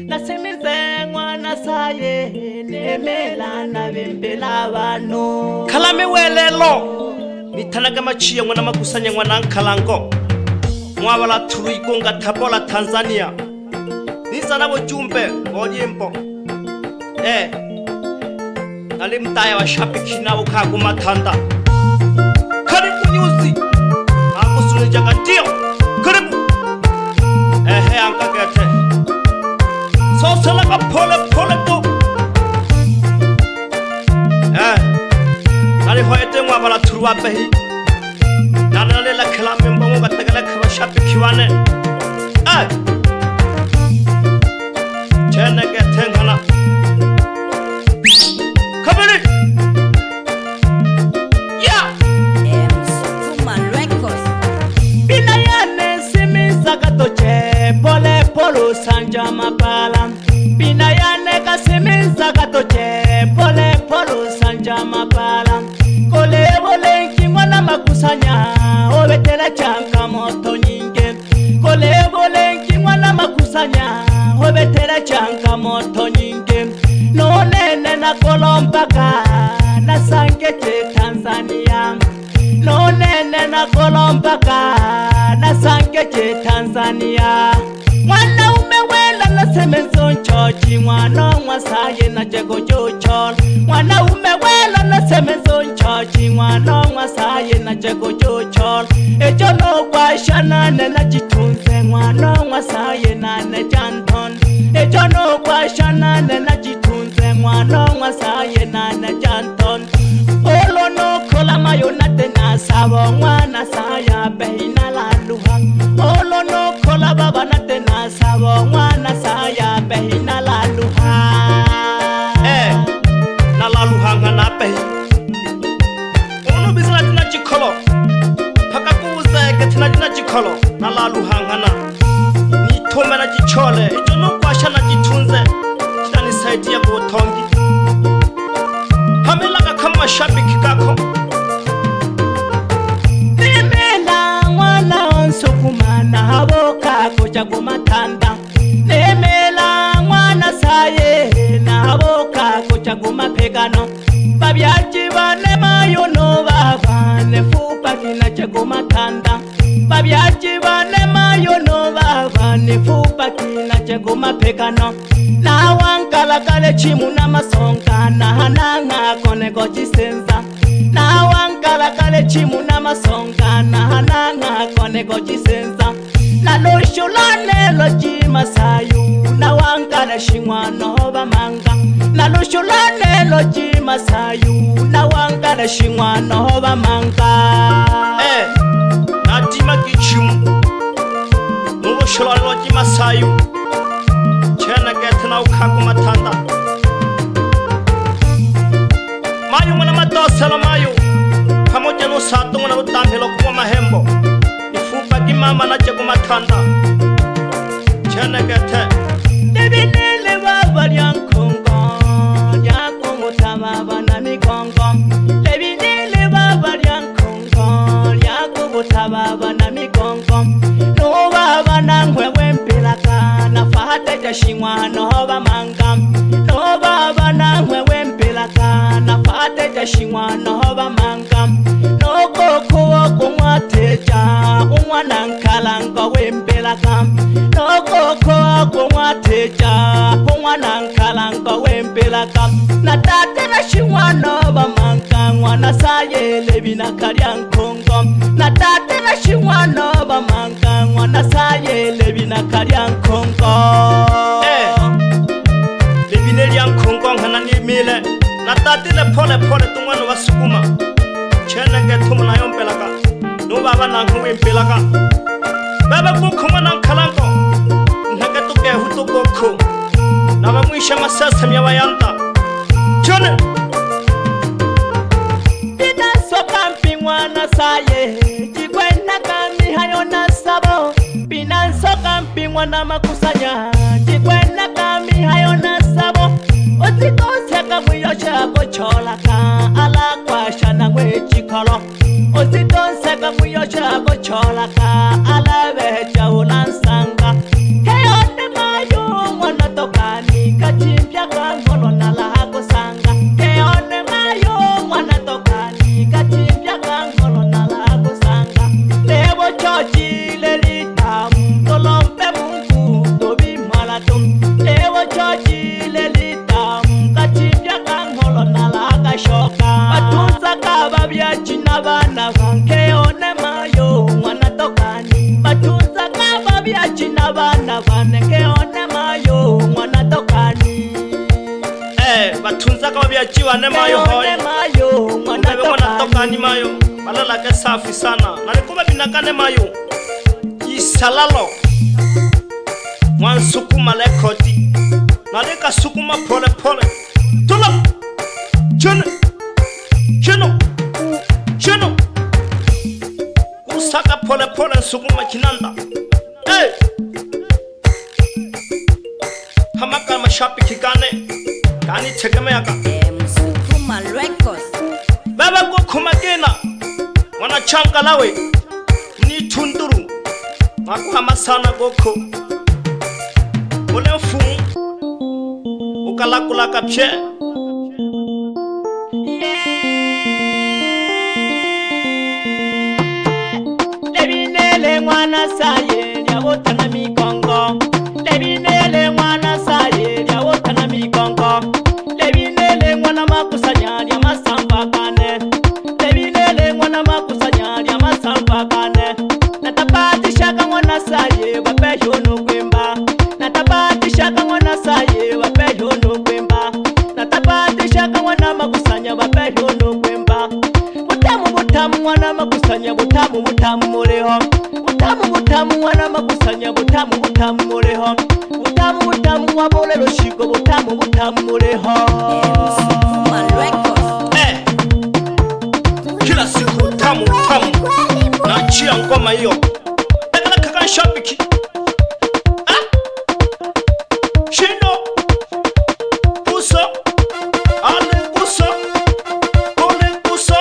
nasimize mwana saye nemela na bembela bano kalame welelo nitanaga Machiya mwana makusanya mwana Nkalango mwabala turu igonga tabola Tanzania nizana bojumbe bojimbo nalimtaya washabiki nabo kaguma tanda karibu nyuzi akusuni jagatio karibu ankagete sosala ka pole to nali hoyete mwabala turu wabehi nalale la kalame mbongo gatagala kabashabiki wane chene getengana kabiri Mbina Yane simisa katoche pole polo sanja mapala Mbina Yane kasimisa katoche pole polo sanja mapala kole bole kimwana makusanya obetela chanka moto nyinge kole bole kimwana makusanya obetela chanka moto nyinge no nene na kolompaka na sangete Tanzania no nene na kolompaka na sangete Tanzania mwana umewela na semenzo chochi mwana mwasaye na jego jochol mwana umewela na semenzo chochi mwana mwasaye na jego jochol ejo no kwashana na jitunze mwana mwasaye na ne janton ejo no kwashana na jitunze mwana mwasaye na ne janton olo no kola mayo na tena sabo mwana saya behina la luha olo no kola baba na tena sabo mwana saya behina la luha na la luha ngana behi ono bizala tina jikolo paka kuuza ekatina tina jikolo na la luha ngana ni tome na jichole ejo no kwasha na jitunze tina ni saidi ya botongi hamela kama shabiki kako nemela mwana onsukumana haboka koja gumatanda nemela mwana saye na haboka koja gumapegano babyaji bane mayono baba nefupa kina chegumatanda babyaji bane mayono baba nefupa kina chegumapegano na wankala kale chimuna masonga na hananga kone gochisenza na wankala kale chimuna masonga na hananga kone gochisenza na loshulane loji masayu na wankala shingwano bamanga na loshulane loji masayu na wankala shingwano bamanga natima kichimu loshulane loji masayu chena getna ukagu matanda mayu mwana madosela mayu pamoja no sato mwana utambelo kwa mahembo ifupa kimama na jego matanda chena gete debinele baba lyankongo yako mutama bana mikongo debinele baba lyankongo yako mutama bana mikongo no baba nangwe wempelaka na fahate jashingwano bamanga no baba nangwe wempelaka na fahate jashingwano bamanga no koko kumwateja umwana Nkalango wempelaka no koko kumwateja umwana Nkalango wempelaka na tate na shingwano bamanga mwana saye lebina kalyankongo na tate na shingwano bamanga mwana saye lebina kalyankongo lebine lyankongo ngana ni mile na tate le pole tumwana wasukuma chena ngetumuna yompelaka no baba nangu wempelaka baba kukhuma na Nkalango nhaketuke hutuboko na bamwisha masasa myabayanda chone bina soka mpingwana saye jikwena kami hayo na sabo bina soka mpingwana makusanya jikwena kami hayo na sabo otitoseka mwiyocha gocholaka ala kwasha na gwechikolo otitoseka mwiyocha gocholaka ala becha ulansanga heyote mayo mwana toka abana bane keone mayo mwana tokani batunza ka babyajiwa ne mayo hoye mayo mwana tokani mayo balala ke safi sana nalikuba binakane mayo isalalo mwansukuma lekoti nalika sukuma pole pole tula chene cheno usaka pole pole sukuma kinanda hamaka mashapi kigane kani tegeme yaka Sukuma Records baba go kumagena wana changa lawe ni tunduru makuhama sana goko ule mfumu ukalakula kapche lebinele mwana saye yabotana mikongo lebinele mwana saye yabotana mikongo lebinele mwana makusanya ya masamba kane lebinele mwana makusanya ya masamba kane natapatisha mwana saye wapeyo no kwemba natapatisha mwana saye wapeyo no kwemba natapatisha mwana makusanya wapeyo no kwemba butamu mwana makusanya butamu muleho butamu mwana makusanya butamu muleho butamu wabole loshiko butamu muleho Sukuma Records kila siku tamu nachia ngoma hiyo ekala kaka shabiki shindo kuso ale kuso ole kuso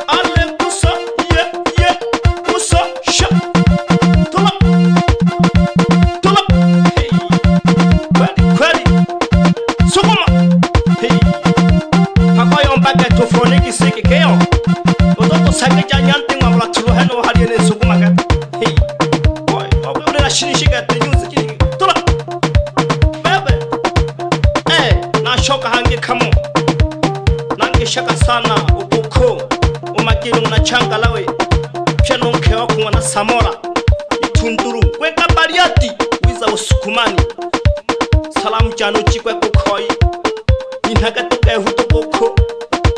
ale kuso ye kuso sha tula hey kweli sukuma hey pakoyo mpaka tofoniki siki keo ototo sakeja nyanti ngwabula tulu hano hali ne sukuma ka hey boy obule la shinishika tenyuzi kiki tula bebe na shoka hangi kamo nange shaka sana ubuko umakini unachanga lawe chano mkewa kuwa na samora itunduru kweka bariati wiza usukumani salamu jano chikwe kukoi inhagatoka hutoboko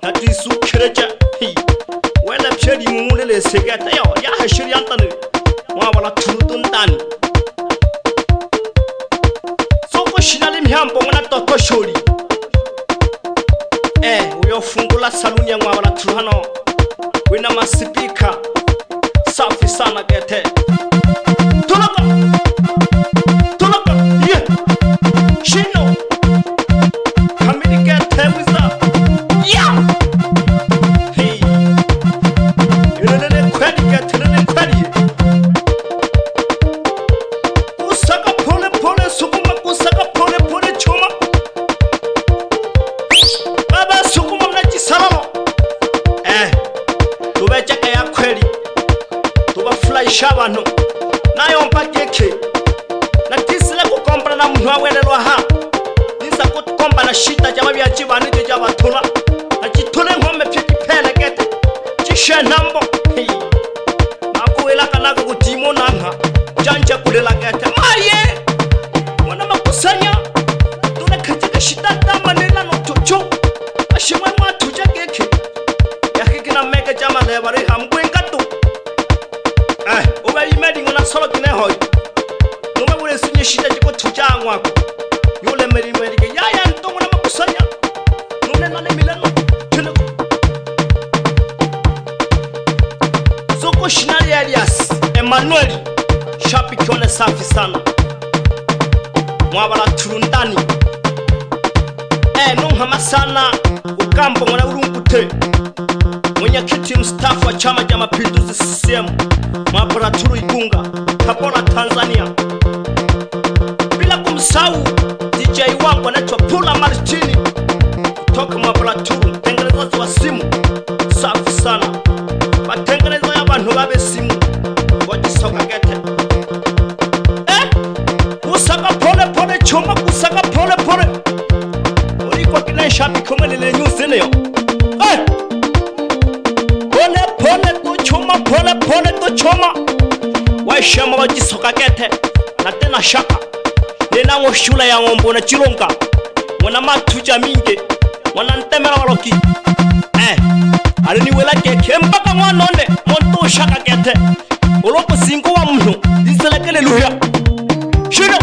natisu kireja hi wela psheri mumulele segata yo ya hashiri antane mwabala turudundani soko shinali mhyambo mwana toko shori uyofungula saluni ya mwabala turuhano wina masipika safi sana gete tulaka yeah shino kamili gete wiza yeah hey ilele kweli gete ilele kweli usaka pole pole sukuma kusaka pole pole chuma baba sukuma mnajisalamo tubecheka ya kweli tubafurahisha abantu nayo mpakeke natisile kukombana na muntu awelelwa ha nisa kukomba na shita jama byajibanije jabatula nakitule nkome pyekipele gete cishenambo nakuwela kanaka kutimo nanka janja kulela gete maye mwana makusanya tunakajika shita tamanela no chocho ashimwe mwatuja geke yakikina mega jama lebari hamgwengatu uba imedi ngona solo kine hoy nume bure sinye shita jiko tujangwa ko yule meri ke yaya ntongo na makusanya nune nale milano tene soko shinali alias Emmanuel shapi kione safi sana mwabala turundani nunghama sana ukambo ngona urungute mwenyekiti mstaafu wa Chama cha Mapinduzi CCM Mwaparaturu Igunga Tabora Tanzania, bila kumsahau DJ wangu anaitwa Pula Martini kutoka Mwaparaturu, mtengenezaji wa simu safi sana, matengenezo ya bantu babe simu wajisoka gete kusaka pole pole choma kusaka pole pole ulikuwa kinesha bikomele news leo pole pole to choma waishema wajisoka gete na tena shaka nena ngo shula ya ngombo na chilonga mwana matuja mingi mwana ntemera waloki ali ni wela keke mpaka mwanonde monto shaka kete uloko singo wa mno diselekele luya shino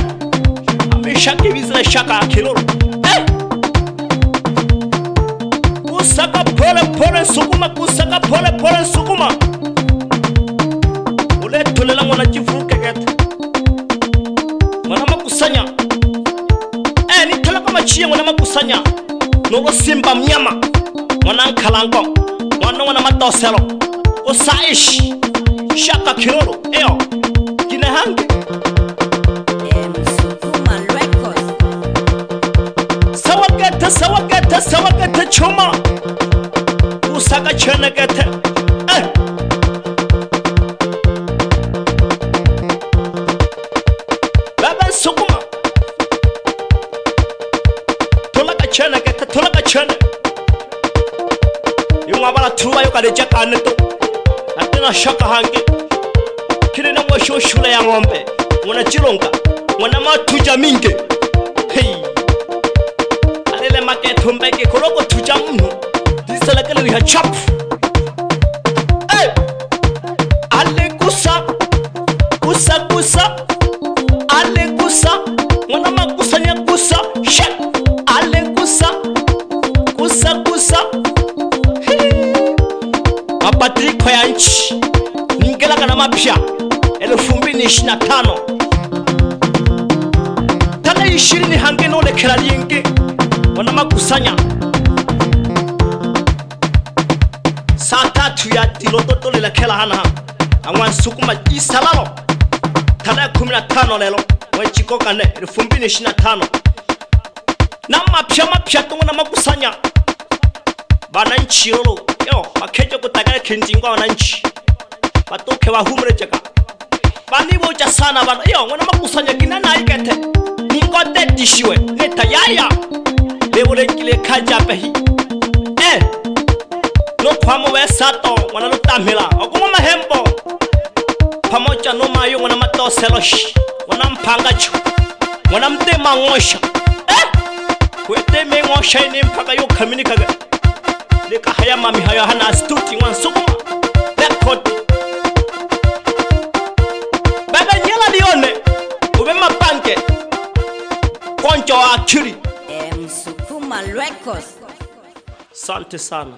ameshaki bizela shaka kilolo kusaka pole pole sukuma kusaka pole pole sukuma ule tolela mwana chifuke kete mwana makusanya ni tola kama Machiya mwana makusanya no simba mnyama mwana Nkalango mwana matoselo usaish shaka kilolo eyo kina hangi Sukuma Records. sawagata chuma usaka chene gete baba sukuma tolaka chene yungabala tuba yokaleja kaneto atena shaka hangi kile na mwasho shule ya ngombe mwana chilonga mwana matuja mingi alele maketo mbeke koroko tuja mno diselekele liha chapu ale kusa ale kusa mwana makusanya kusa shak ale kusa mabadiliko ya nchi ningelaka na mapya 2025 tarehe 20 hange nole kila lingi wana makusanya saa 3 ya dilototo lela kila hana angwan sukuma isalalo tarehe 15 lelo wenchikoka ne 2025 na mapya tongo makusanya bananchi lolo yo makejo kutagala kinjingwa wananchi batoke bahumurejeka baniboja sana bana yo ngona makusanya kinana ikete ningote dishiwe neta yaya lebole kile kaja pehi no kwamo wesato wana lutamela okumo mahembo pamoja no mayo ngona matoselosh wana mpangacho wana mtema ngosha kwete mengosha ni mpaka yo kaminikaga leka haya mami haya hana stuti ngwan sukuma record baba nyela lione ube mapanke konjo akili Sukuma Records. sante sana.